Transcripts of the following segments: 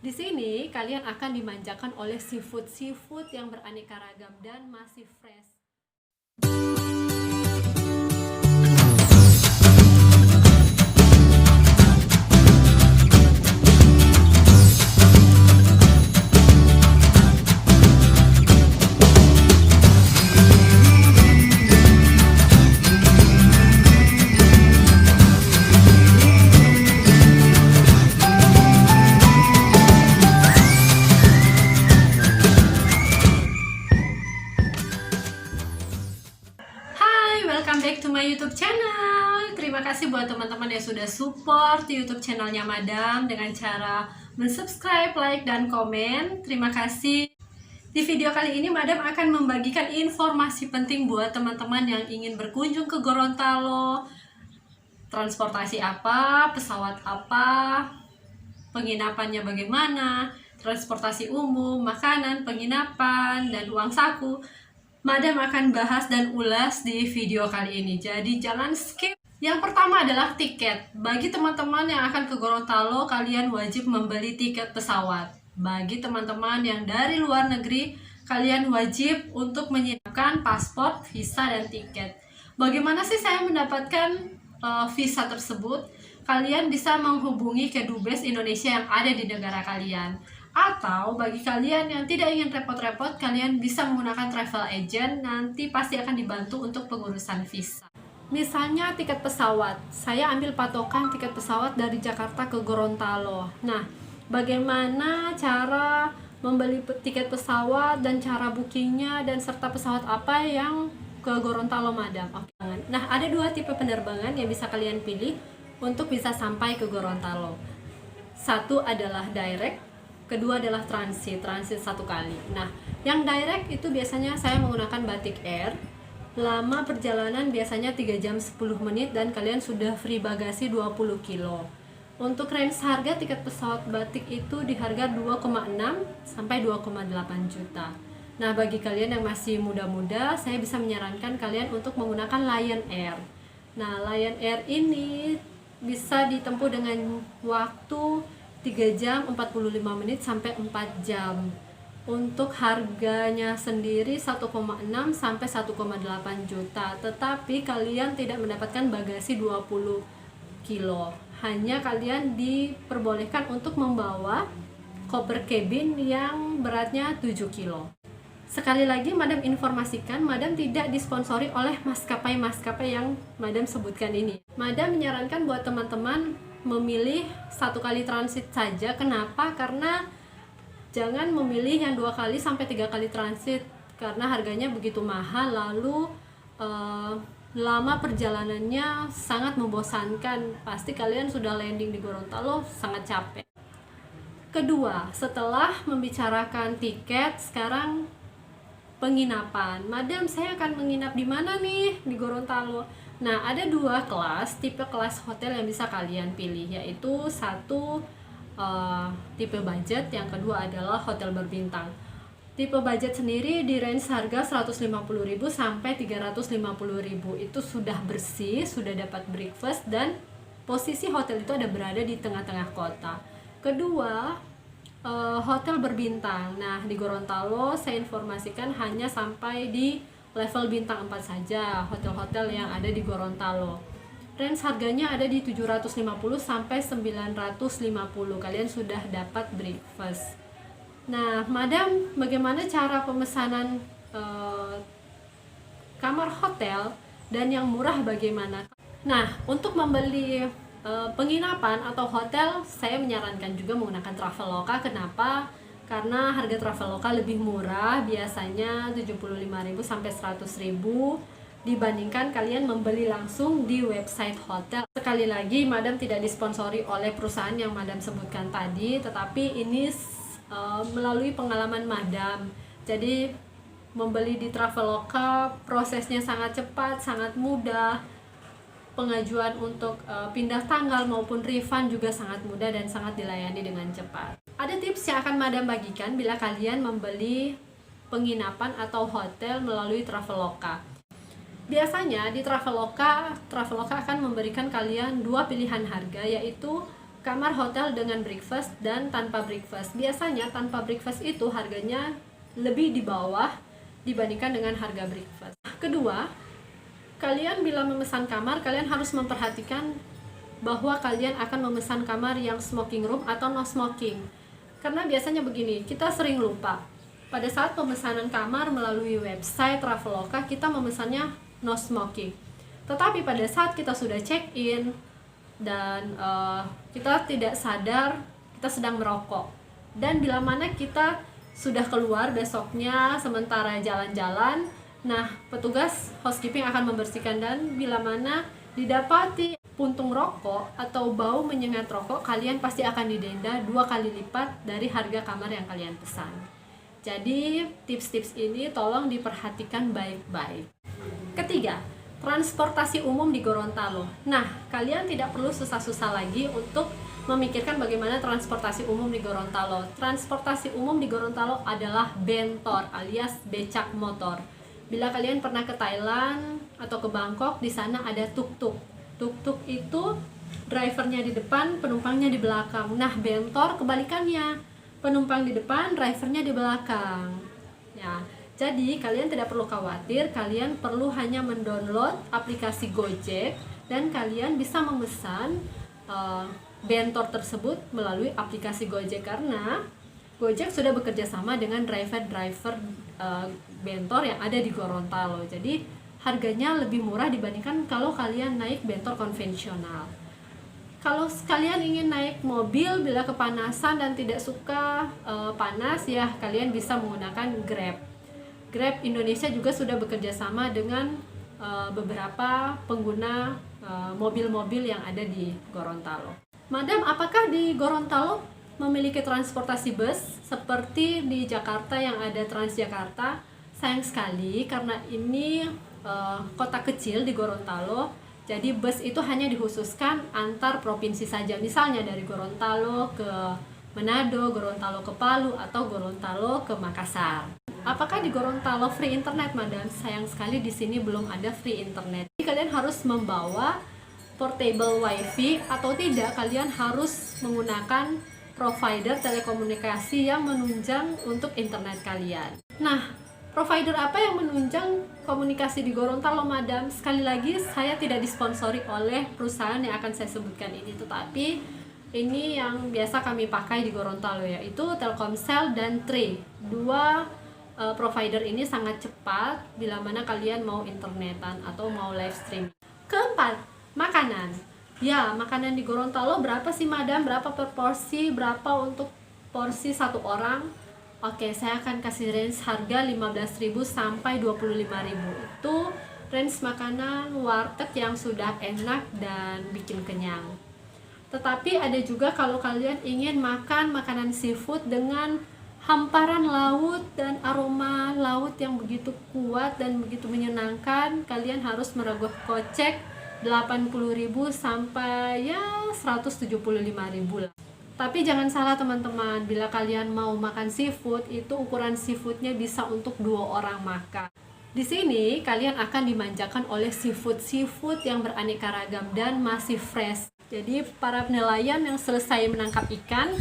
Di sini kalian akan dimanjakan oleh seafood yang beraneka ragam dan masih fresh. Hai, welcome back to my YouTube channel. Terima kasih buat teman-teman yang sudah support YouTube channelnya Madam dengan cara mensubscribe, like, dan komen. Terima kasih. Di video kali ini Madam akan membagikan informasi penting buat teman-teman yang ingin berkunjung ke Gorontalo. Transportasi apa, pesawat apa, penginapannya bagaimana, transportasi umum, makanan, penginapan, dan uang saku. Madam akan bahas dan ulas di video kali ini, jadi jangan skip. Yang pertama adalah tiket. Bagi teman-teman yang akan ke Gorontalo, kalian wajib membeli tiket pesawat. Bagi teman-teman yang dari luar negeri, kalian wajib untuk menyiapkan paspor, visa, dan tiket. Bagaimana sih saya mendapatkan visa tersebut? Kalian bisa menghubungi Kedubes Indonesia yang ada di negara kalian. Atau bagi kalian yang tidak ingin repot-repot, kalian bisa menggunakan travel agent, nanti pasti akan dibantu untuk pengurusan visa. Misalnya tiket pesawat, saya ambil patokan tiket pesawat dari Jakarta ke Gorontalo. Nah, bagaimana cara membeli tiket pesawat dan cara bookingnya dan serta pesawat apa yang ke Gorontalo, Madam? Oke. Nah, ada dua tipe penerbangan yang bisa kalian pilih untuk bisa sampai ke Gorontalo. Satu adalah direct, kedua adalah transit satu kali. Nah, yang direct itu biasanya saya menggunakan Batik Air. Lama perjalanan biasanya 3 jam 10 menit dan kalian sudah free bagasi 20 kilo. Untuk range harga tiket pesawat Batik itu di harga 2,6 sampai 2,8 juta. Nah, bagi kalian yang masih muda-muda, saya bisa menyarankan kalian untuk menggunakan Lion Air. Nah, Lion Air ini bisa ditempuh dengan waktu 3 jam 45 menit sampai 4 jam. Untuk harganya sendiri 1,6 sampai 1,8 juta. Tetapi kalian tidak mendapatkan bagasi 20 kilo. Hanya kalian diperbolehkan untuk membawa koper cabin yang beratnya 7 kilo. Sekali lagi Madam informasikan, Madam tidak disponsori oleh maskapai-maskapai yang Madam sebutkan ini. Madam menyarankan buat teman-teman memilih satu kali transit saja. Kenapa? Karena jangan memilih yang 2 kali sampai 3 kali transit karena harganya begitu mahal, lalu lama perjalanannya sangat membosankan. Pasti kalian sudah landing di Gorontalo sangat capek. Kedua, setelah membicarakan tiket, sekarang penginapan. Madam, saya akan menginap di mana nih di Gorontalo? Nah, ada dua tipe kelas hotel yang bisa kalian pilih, yaitu satu tipe budget, yang kedua adalah hotel berbintang. Tipe budget sendiri di range harga 150.000 sampai 350.000. Itu sudah bersih, sudah dapat breakfast, dan posisi hotel itu ada berada di tengah-tengah kota. Kedua, hotel berbintang. Nah, di Gorontalo saya informasikan hanya sampai di level bintang 4 saja hotel-hotel yang ada di Gorontalo. Range harganya ada di 750 sampai 950. Kalian sudah dapat breakfast. Nah, Madam, bagaimana cara pemesanan kamar hotel dan yang murah bagaimana? Nah, untuk membeli penginapan atau hotel, saya menyarankan juga menggunakan Traveloka. Kenapa? Karena harga Traveloka lebih murah, biasanya 75.000 sampai 100.000 dibandingkan kalian membeli langsung di website hotel. Sekali lagi, Madam tidak disponsori oleh perusahaan yang Madam sebutkan tadi, tetapi ini melalui pengalaman Madam. Jadi membeli di Traveloka prosesnya sangat cepat, sangat mudah. Pengajuan untuk pindah tanggal maupun refund juga sangat mudah dan sangat dilayani dengan cepat. Ada tips yang akan Madam bagikan bila kalian membeli penginapan atau hotel melalui Traveloka. Biasanya di Traveloka akan memberikan kalian dua pilihan harga, yaitu kamar hotel dengan breakfast dan tanpa breakfast. Biasanya tanpa breakfast itu harganya lebih di bawah dibandingkan dengan harga breakfast. Kedua, kalian bila memesan kamar, kalian harus memperhatikan bahwa kalian akan memesan kamar yang smoking room atau no smoking. Karena biasanya begini, kita sering lupa. Pada saat pemesanan kamar melalui website Traveloka, kita memesannya no smoking. Tetapi pada saat kita sudah check-in dan kita tidak sadar kita sedang merokok, dan bila mana kita sudah keluar besoknya sementara jalan-jalan, nah petugas housekeeping akan membersihkan, dan bila mana didapati puntung rokok atau bau menyengat rokok, kalian pasti akan didenda 2 kali lipat dari harga kamar yang kalian pesan. Jadi tips-tips ini tolong diperhatikan baik-baik. Ketiga, transportasi umum di Gorontalo. Nah, kalian tidak perlu susah-susah lagi untuk memikirkan bagaimana transportasi umum di Gorontalo. Transportasi umum di Gorontalo adalah bentor alias becak motor. Bila kalian pernah ke Thailand atau ke Bangkok, di sana ada tuk-tuk. Tuk-tuk itu drivernya di depan, penumpangnya di belakang. Nah, bentor kebalikannya. Penumpang di depan, drivernya di belakang. Ya. Jadi kalian tidak perlu khawatir, kalian perlu hanya mendownload aplikasi Gojek dan kalian bisa memesan bentor tersebut melalui aplikasi Gojek, karena Gojek sudah bekerja sama dengan driver-driver bentor yang ada di Gorontalo. Jadi harganya lebih murah dibandingkan kalau kalian naik bentor konvensional. Kalau kalian ingin naik mobil bila kepanasan dan tidak suka panas, ya kalian bisa menggunakan Grab. Grab Indonesia juga sudah bekerja sama dengan beberapa pengguna mobil-mobil yang ada di Gorontalo. Madam, apakah di Gorontalo memiliki transportasi bus seperti di Jakarta yang ada Transjakarta? Sayang sekali, karena ini kota kecil di Gorontalo, jadi bus itu hanya dikhususkan antar provinsi saja. Misalnya dari Gorontalo ke Manado, Gorontalo ke Palu, atau Gorontalo ke Makassar. Apakah di Gorontalo free internet, Madam? Sayang sekali di sini belum ada free internet. Jadi kalian harus membawa portable wifi, atau tidak kalian harus menggunakan provider telekomunikasi yang menunjang untuk internet kalian. Nah, provider apa yang menunjang komunikasi di Gorontalo, Madam? Sekali lagi, saya tidak disponsori oleh perusahaan yang akan saya sebutkan ini, tetapi ini yang biasa kami pakai di Gorontalo, yaitu Telkomsel dan Tri. Dua provider ini sangat cepat bila mana kalian mau internetan atau mau live stream. Keempat, makanan. Ya, makanan di Gorontalo berapa sih, Madam? Berapa per porsi? Berapa untuk porsi satu orang? Oke, saya akan kasih range harga 15.000 sampai 25.000. Itu range makanan warteg yang sudah enak dan bikin kenyang. Tetapi ada juga kalau kalian ingin makan makanan seafood dengan hamparan laut dan aroma laut yang begitu kuat dan begitu menyenangkan, kalian harus merogoh kocek 80.000 sampai ya 175.000 lah. Tapi jangan salah teman-teman, bila kalian mau makan seafood, itu ukuran seafoodnya bisa untuk 2 orang makan. Di sini kalian akan dimanjakan oleh seafood yang beraneka ragam dan masih fresh. Jadi para nelayan yang selesai menangkap ikan,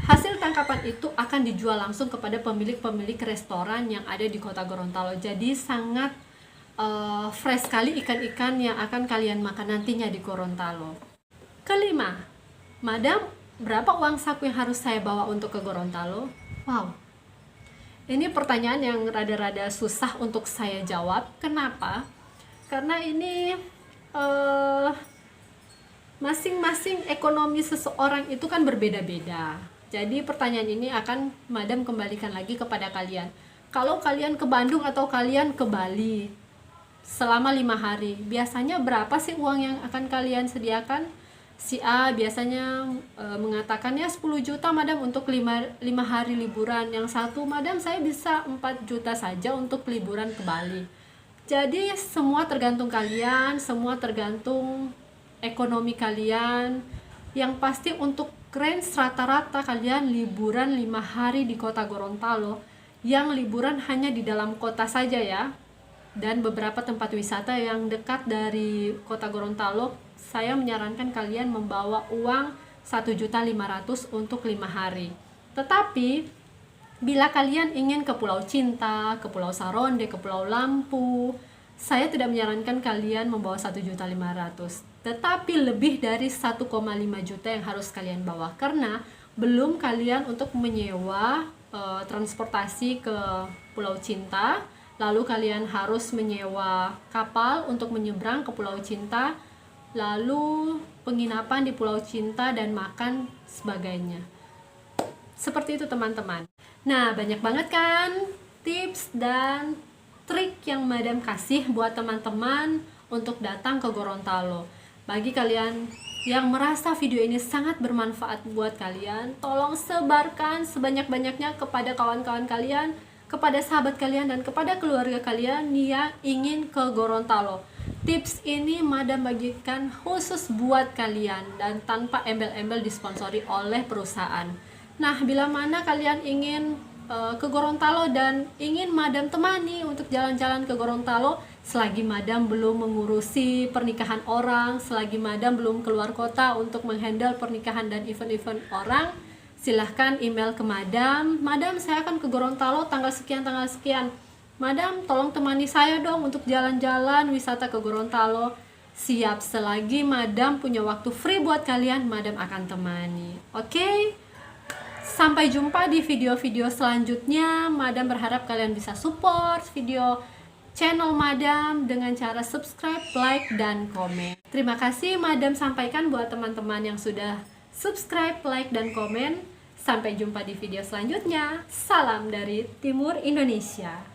hasil tangkapan itu akan dijual langsung kepada pemilik-pemilik restoran yang ada di kota Gorontalo. Jadi sangat fresh sekali ikan-ikan yang akan kalian makan nantinya di Gorontalo. Kelima, Madam, berapa uang saku yang harus saya bawa untuk ke Gorontalo? Wow, ini pertanyaan yang rada-rada susah untuk saya jawab. Kenapa? Karena ini masing-masing ekonomi seseorang itu kan berbeda-beda. Jadi pertanyaan ini akan Madam kembalikan lagi kepada kalian. Kalau kalian ke Bandung atau kalian ke Bali selama 5 hari, biasanya berapa sih uang yang akan kalian sediakan? Si A biasanya mengatakan ya 10 juta Madam untuk 5 hari liburan. Yang satu, Madam saya bisa 4 juta saja untuk liburan ke Bali. Jadi semua tergantung kalian, semua tergantung ekonomi kalian. Yang pasti untuk range rata-rata kalian liburan 5 hari di kota Gorontalo, yang liburan hanya di dalam kota saja ya, dan beberapa tempat wisata yang dekat dari kota Gorontalo, saya menyarankan kalian membawa uang 1.500.000 untuk 5 hari. Tetapi bila kalian ingin ke Pulau Cinta, ke Pulau Saronde, ke Pulau Lampu, saya tidak menyarankan kalian membawa 1.500.000, tetapi lebih dari 1,5 juta yang harus kalian bawa, karena belum kalian untuk menyewa transportasi ke Pulau Cinta, lalu kalian harus menyewa kapal untuk menyeberang ke Pulau Cinta, lalu penginapan di Pulau Cinta dan makan sebagainya. Seperti itu teman-teman. Nah, banyak banget kan tips dan trik yang Madam kasih buat teman-teman untuk datang ke Gorontalo. Bagi kalian yang merasa video ini sangat bermanfaat buat kalian, tolong sebarkan sebanyak-banyaknya kepada kawan-kawan kalian, kepada sahabat kalian, dan kepada keluarga kalian yang ingin ke Gorontalo. Tips ini Madam bagikan khusus buat kalian dan tanpa embel-embel disponsori oleh perusahaan. Nah, bila mana kalian ingin ke Gorontalo dan ingin Madam temani untuk jalan-jalan ke Gorontalo, selagi Madam belum mengurusi pernikahan orang, selagi Madam belum keluar kota untuk menghandle pernikahan dan event-event orang, silahkan email ke Madam. Madam, saya akan ke Gorontalo tanggal sekian, tanggal sekian. Madam, tolong temani saya dong untuk jalan-jalan wisata ke Gorontalo. Siap, selagi Madam punya waktu free buat kalian, Madam akan temani. Oke? Sampai jumpa di video-video selanjutnya. Madam berharap kalian bisa support video channel Madam dengan cara subscribe, like, dan komen. Terima kasih Madam sampaikan buat teman-teman yang sudah subscribe, like, dan komen. Sampai jumpa di video selanjutnya. Salam dari Timur Indonesia.